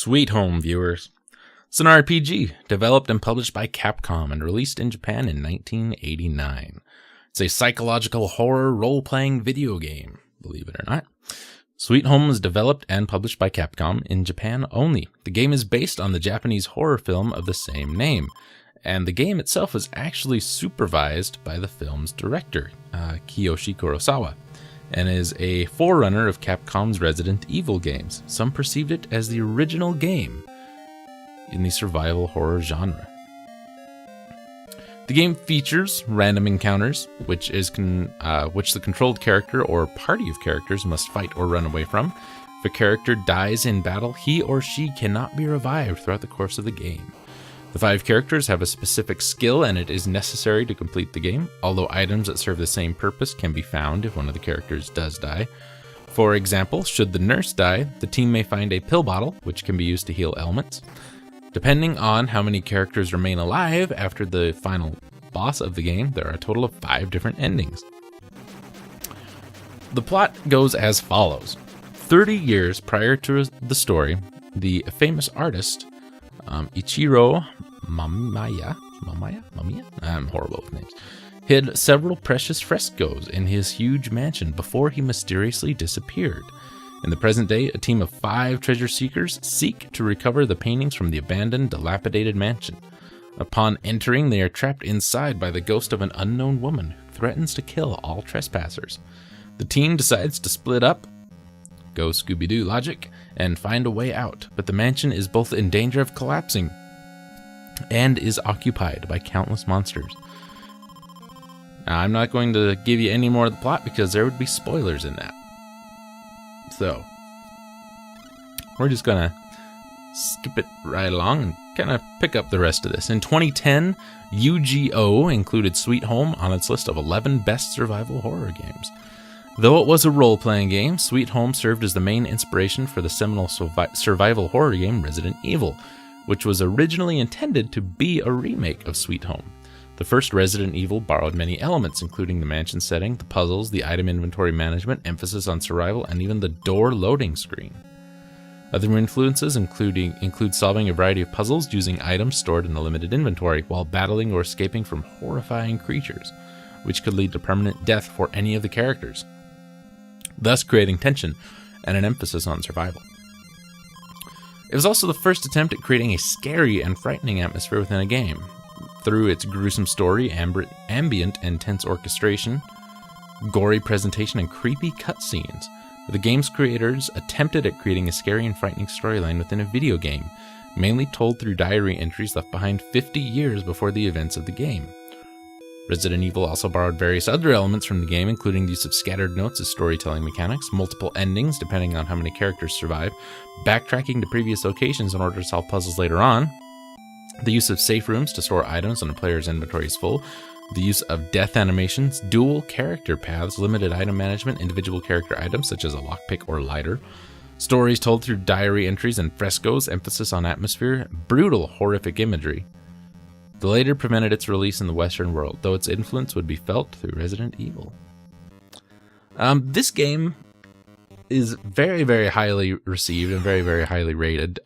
Sweet Home, viewers. It's an RPG developed and published by Capcom and released in Japan in 1989. It's a psychological horror role-playing video game, believe it or not. Sweet Home was developed and published by Capcom in Japan only. The game is based on the Japanese horror film of the same name, and the game itself was actually supervised by the film's director, Kiyoshi Kurosawa, and is a forerunner of Capcom's Resident Evil games. Some perceived it as the original game in the survival horror genre. The game features random encounters, which the controlled character or party of characters must fight or run away from. If a character dies in battle, he or she cannot be revived throughout the course of the game. The 5 characters have a specific skill, and it is necessary to complete the game, although items that serve the same purpose can be found if one of the characters does die. For example, should the nurse die, the team may find a pill bottle, which can be used to heal ailments. Depending on how many characters remain alive after the final boss of the game, there are a total of 5 different endings. The plot goes as follows. 30 years prior to the story, the famous artist, Ichiro Mamiya, I'm horrible with names, hid several precious frescoes in his huge mansion before he mysteriously disappeared. In the present day, a team of 5 treasure seekers seek to recover the paintings from the abandoned, dilapidated mansion. Upon entering, they are trapped inside by the ghost of an unknown woman who threatens to kill all trespassers. The team decides to split up, go Scooby-Doo logic, and find a way out, but the mansion is both in danger of collapsing and is occupied by countless monsters. Now, I'm not going to give you any more of the plot because there would be spoilers in that. So, we're just gonna skip it right along and kind of pick up the rest of this. In 2010, UGO included Sweet Home on its list of 11 best survival horror games. Though it was a role-playing game, Sweet Home served as the main inspiration for the seminal survival horror game Resident Evil, which was originally intended to be a remake of Sweet Home. The first Resident Evil borrowed many elements, including the mansion setting, the puzzles, the item inventory management, emphasis on survival, and even the door loading screen. Other influences include solving a variety of puzzles using items stored in the limited inventory, while battling or escaping from horrifying creatures, which could lead to permanent death for any of the characters, thus creating tension and an emphasis on survival. It was also the first attempt at creating a scary and frightening atmosphere within a game. Through its gruesome story, ambient and tense orchestration, gory presentation, and creepy cutscenes, the game's creators attempted at creating a scary and frightening storyline within a video game, mainly told through diary entries left behind 50 years before the events of the game. Resident Evil also borrowed various other elements from the game, including the use of scattered notes as storytelling mechanics, multiple endings depending on how many characters survive, backtracking to previous locations in order to solve puzzles later on, the use of safe rooms to store items when a player's inventory is full, the use of death animations, dual character paths, limited item management, individual character items such as a lockpick or lighter, stories told through diary entries and frescoes, emphasis on atmosphere, brutal, horrific imagery. The later prevented its release in the Western world, though its influence would be felt through Resident Evil. This game is very, very highly received and very, very highly rated.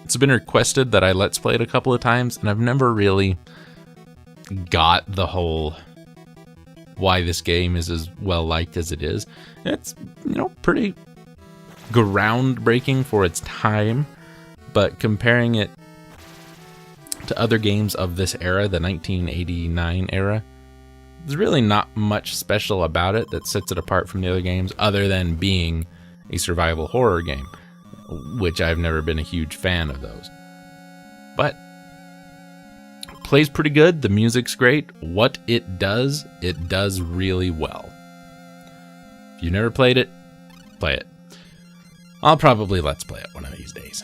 It's been requested that I Let's Play it a couple of times, and I've never really got the whole why this game is as well liked as it is. It's, pretty groundbreaking for its time, but comparing it to other games of this era, the 1989 era, there's really not much special about it that sets it apart from the other games other than being a survival horror game, which I've never been a huge fan of those. But plays pretty good, the music's great. What it does really well. If you've never played it, play it. I'll probably Let's Play it one of these days.